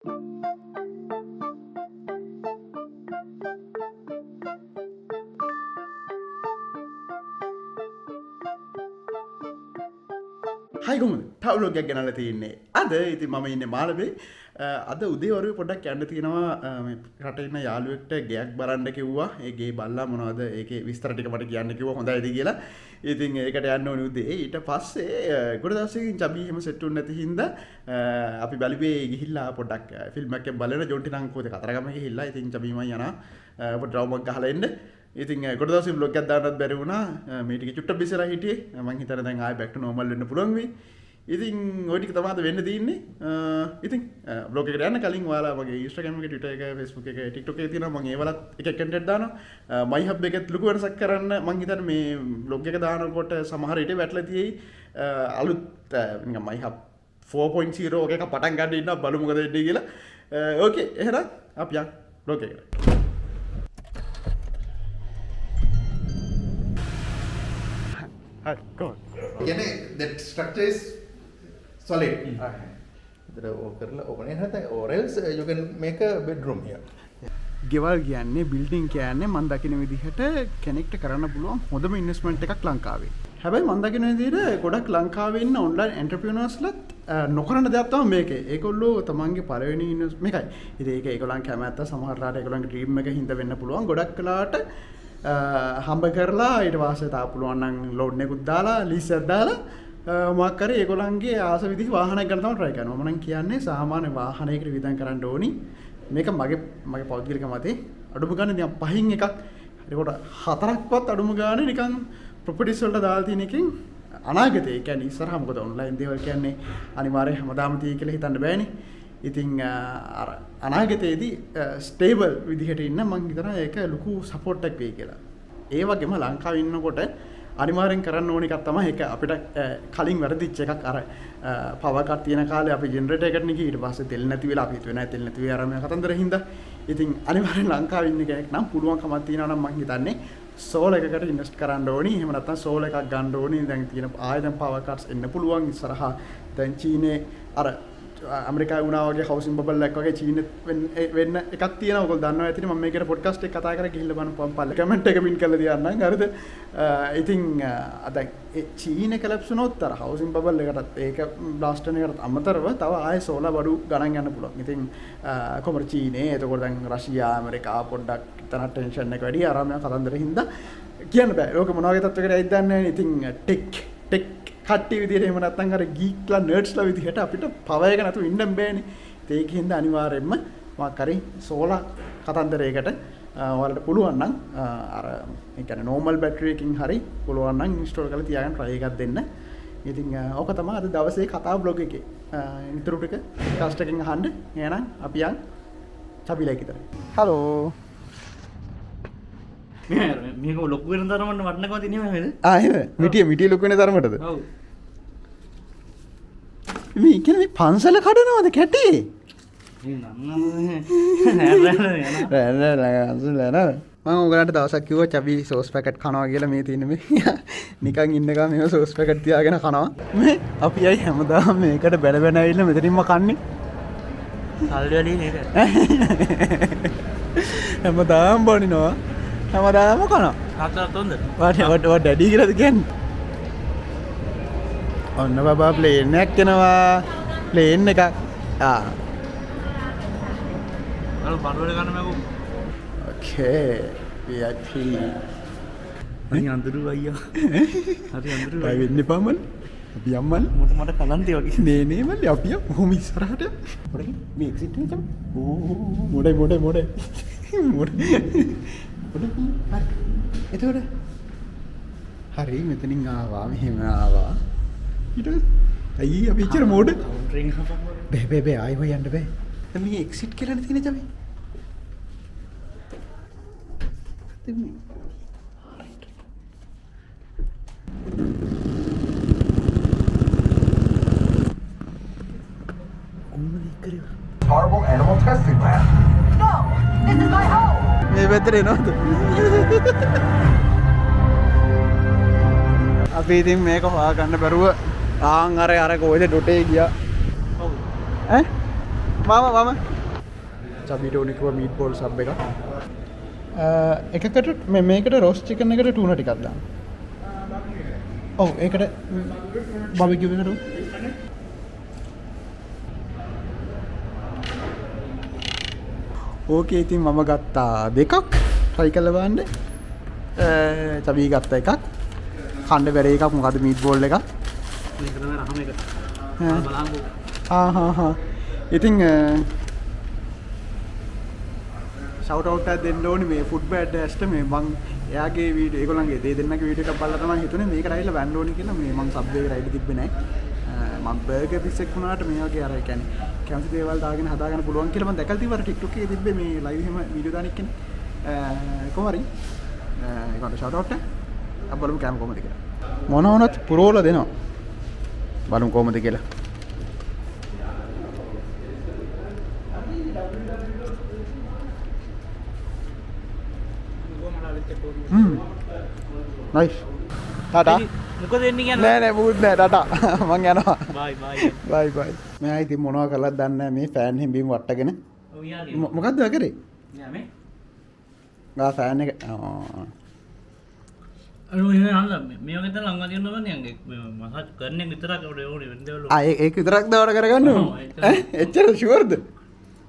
Hai කොහොමද? තව vlog එකක් ගෙනල්ලා තියෙන්නේ. අද ඉතින් මම ඉන්නේ මාළඹේ. අද උදේ වරුවේ පොඩ්ඩක් යන්න තියෙනවා මේ රටේ ඉන්න යාළුවෙක්ට ගෙයක් බලන්න කිව්වා. ඒ ගේ බල්ලා මොනවද ඒකේ විස්තර ටික මට කියන්න කිව්වා හොඳයිද කියලා. ඉතින් ඒකට යන්න ඕනේ උදේ. ඊට පස්සේ ගොඩ දවසකින් චබි එහෙම සෙට් වුණ නැති හින්දා අපි බැලුවේ ගිහිල්ලා පොඩ්ඩක් ෆිල්ම් එකක් බලන ජොන්ටි නංකෝද කතරගම ගිහිල්ලා. ඉතින් චබි මම යනවා පොඩ්ඩක් ඩ්‍රාමා එකක් ගහලා එන්න. ඉතින් ගොඩ දවසකින් vlog එකක් දාන්නත් බැරි වුණා. මේ ටික චුට්ටක් බිසලා හිටියේ. මම හිතන්නේ දැන් ආයෙ back to normal වෙන්න පුළුවන් වෙයි. ඉතින් ඔය ටික තමයි අද වෙන්න තියෙන්නේ. ඉතින් vlog එකට යන්න කලින් ඔයාලා මගේ Instagram එකේ Twitter එකේ Facebook එකේ TikTok එකේ තියෙනවා මම ඒවලත් එක එක content දානවා. my hub එකෙත් ලොකු වෙනසක් කරන්න මම හිතන්නේ මේ vlog එක දානකොට සමහර විට වැටලා තියෙයි අලුත් නිකන් my hub 4.0 එකක පටන් ගන්න ඉන්නවා බලමු මොකද වෙන්නේ කියලා. ඕකේ එහෙනම් අපි යන් vlog එකට. Hi, go on. That structure is solid. Or else you can make a bedroom here. ගෙවල් කියන්නේ බිල්ඩින් කියන්නේ මම දකින විදිහට කෙනෙක්ට කරන්න පුළුවන් හොඳම ඉන්වෙස්ට්මන්ට් එකක් ලංකාවේ. හැබැයි මම දකින විදිහට ගොඩක් ලංකාවේ ඉන්න ඔන්ලයින් එන්ටර්ප්‍රිනර්ස්ලත් නොකරන දෙයක් තමයි මේකේ. ඒගොල්ලෝ තමන්ගේ පළවෙනි මේකයි. ඉතින් ඒක ඒගොල්ලන් කැමැත්ත සමහරලාට ඒගොල්ලන්ගේ ඩ්‍රීම් එක හින්දා වෙන්න පුළුවන්. ගොඩක් වෙලාවට හම්බ කරලා ඊට පස්සේ තා පුළුවන් නම් ලෝඩ් එකකුත් දාලා ලීස් එකක් දාලා මොකක් කරේ ඒගොල්ලන්ගේ ආස විදිහ වාහනයක් ගන්න තමයි try කරනවා. මම නම් කියන්නේ සාමාන්‍ය වාහනයකට විදන් කරන්න ඕනි. මේක මගේ පෞද්ගලික මතේ අඩුම ගානේ දැන් පහින් එකක් ඒකට හතරක්වත් අඩුම ගානේ නිකන් ප්‍රොපර්ටිස් වලට දාලා තියෙන එකෙන් අනාගතේ කියන්නේ ඉස්සරහා මොකද ඔන්ලයින් දේවල් කියන්නේ අනිවාර්යයෙන් හැමදාම තියෙයි කියලා හිතන්න බෑනේ. ඉතින් අර අනාගතයේදී ස්ටේබල් විදිහට ඉන්න මම හිතනවා ඒක ලොකු සපෝට් එකක් වෙයි කියලා. ඒ වගේම ලංකාවේ ඉන්නකොට අනිවාර්යෙන් කරන්න ඕන එකක් තමයි ඒක අපිට කලින් වැරදිච්ච එකක් අර පවර් කට් තියෙන කාලේ අපි ජෙනරේටර් එකට නිකී ඊට පස්සේ තෙල් නැති වෙලා අපි හිතුවේ නෑ තෙල් නැති වෙයි අර මේ කතන්දර හින්දා. ඉතින් අනිවාර්යෙන් ලංකාවේ ඉන්න කෙනෙක් නම් පුළුවන්කමක් තියෙනවා නම් මම හිතන්නේ සෝල් එකකට ඉන්වෙස්ට් කරන්න ඕනි. එහෙම නැත්නම් සෝල් එකක් ගන්න ඕනි. දැන් තියෙන ආයෙත් පවර් කට්ස් එන්න පුළුවන් ඉස්සරහා. දැන් චීනේ අර ඇමරිකාවේ වුණා වගේ හවුසින් බබල් එකක් වගේ චීනෙත් වෙන්න එකක් තියෙනවා. ඔයගොල්ලෝ දන්නවා ඇතිනේ මම මේකට පොඩ්කාස්ට් එක කතා කරලා ගිහිල්ලා බලන්න පල්ල කමෙන්ට් එක පින් කරලා තියන්නම්. හරිද? ඉතින් දැන් ඒ චීනේ කලැප්ස් වුණොත් අර හවුසින් බබල් එකටත් ඒක බ්ලාස්ට් වෙන එකටත් අමතරව තව ආයෙ සෝලා බඩු ගණන් යන්න පුළුවන්. ඉතින් කොහොමද චීනේ එතකොට දැන් රෂ්‍යා ඇමරිකා පොඩ්ඩක් තරහ ටෙන්ෂන් එක වැඩි ආරාමයක් කතන්දර හින්දා කියන්න බෑ. ලෝකෙ මොන වගේ තත්ත්වයකට ඇයිද දන්නේ නැහැ. ඉතින් ටෙක් කට්ටිය විදිහට එහෙම නැත්නම් අර ගීක්ලා නර්ඩ්ස්ලා විදිහට අපිට පවර් එක නැතුව ඉන්න බෑනේ. ඒකින්ද අනිවාර්යයෙන්ම මොකක් හරි සෝලා කතන්දරයකට ඔයාලට පුළුවන් නම් අර ඒ කියන්නේ normal battery එකකින් හරි පුළුවන් නම් install කරලා තියාගන්න try එකක් දෙන්න. ඉතින් ඕක තමයි අද දවසේ කතා vlog එකේ. ඉතුරු ටික podcast එකෙන් අහන්න. එහෙනම් අපි යන් චබිලා කිතර. හලෝ. මේක ලොකු වෙන තරමට වටනකම තියෙනවා නේද? එහෙම මිටිය ලොකු වෙන තරමටද? ඔව්. මේ කියන්නේ මේ පන්සල කඩනවද කැටේ? මම ඔයගලන්ට දවසක් කිව්වා චබි සෝස් පැකට් කනවා කියලා මේ තියෙන මේ නිකන් ඉන්නකම් මේව සෝස් පැකට් තියාගෙන කනවා. මේ අපි අය හැමදාම මේකට බැල බැන ඇවිල්ලා මෙතනින්ම කන්නේ. සල්ලි වැඩි නේද? හැමදාම බනිනවා. හැමදාම කනවා. හතරක් තොන්ද? වට ඩැඩි කියලාද කියන්නේ? ඔන්න බබා ප්ලේන් එකක් එනවා. ප්ලේන් එකක්. අර බඩවල ගන්න මගු. Okay. VIP. අනි අඳුරු අයියා. හරි අඳුරු. බය වෙන්න එපා මල්. අපි යම්මල්. මට කලන්තේ වගේ. නේ මල්ලි අපි යමු. කොහොම ඉස්සරහට. පොඩි මේ එක්සිට් එක තමයි. ඕ මොඩේ. පොඩි. එතකොට හරි මෙතනින් ආවා මෙහෙම ආවා. ඊට අයියේ අපි ඉච්චර මොඩ. රින් හපම්. බෑ ආයෙ හොයන්න බෑ. දැන් මේ එක්සිට් කියලානේ තියෙන චබි. Horrible animal testing lab. No, this is my home. මේ පැත්තට එනවද? අපි ඉතින් මේක හොයාගන්න බැරුව අර කොහෙද ඩොටේ ගියා. ඔව්. ඈ? මාම චබීට ඕනේ කිව්වා මීට් බෝල් සබ් එකක්. එකකට මේකට රෝස්ට් චිකන් එකට ටූනා ටිකක් දාන්න. ඔව් ඒකට බාබිකියු එකට ඕකේ ඉතින් මම ගත්තා දෙකක් try කරලා බලන්න. චබී ගත්තා එකක්. කන්න බැරි එකක් මොකද මීට් බෝල් එකක්. මේක තමයි රහම එක. බලන්න. ඉතින් shout out එකක් දෙන්න ඕනේ මේ ෆුඩ් බෑඩ් ඇස්ට මේ මං එයාගේ වීඩියෝ ඒගොල්ලන්ගේ දෙන්නගේ වීඩියෝ එකක් බලලා තමයි හිතුනේ මේක රයිලා වන්න ඕනේ කියලා මේ මං සබ් එක රයිඩ් තිබ්බේ නැහැ මං බර්ගර් පිස්සෙක් වුණාට මේ වගේ අර කියන්නේ කැමති දේවල් දාගෙන හදාගන්න පුළුවන් කියලා මං දැකලා තිබ්බා TikTok එකේ තිබ්බේ මේ ලයිව් එහෙම වීඩියෝ දාන එක්කනේ කොහොම හරි ඒකට shout out එක අප බලමු කැම කොහමද කියලා මොන වුණත් පුරෝලා දෙනවා බලමු කොහමද කියලා nice ටාටා මොකද වෙන්නේ කියන්නේ නෑ මුකුත් නෑ ටාටා මං යනවා බයි බයි මම ඉතින් මොනවා කරලාද දන්නේ නෑ මේ ෆෑන් හැම්බීම වට්ටගෙන ඔව් යාගේ මොකද්ද කරේ නෑ මේ ගා ෆෑන් එක අර ඔය නංග මේ වගේ තන ලංගා දිනනවා නංග මසාජ් කරන්නේ විතරක් උඩ ඕනේ වෙන දේවල් ඒක විතරක් දවර කරගන්න ඕනේ එච්චර ෂුවර්ද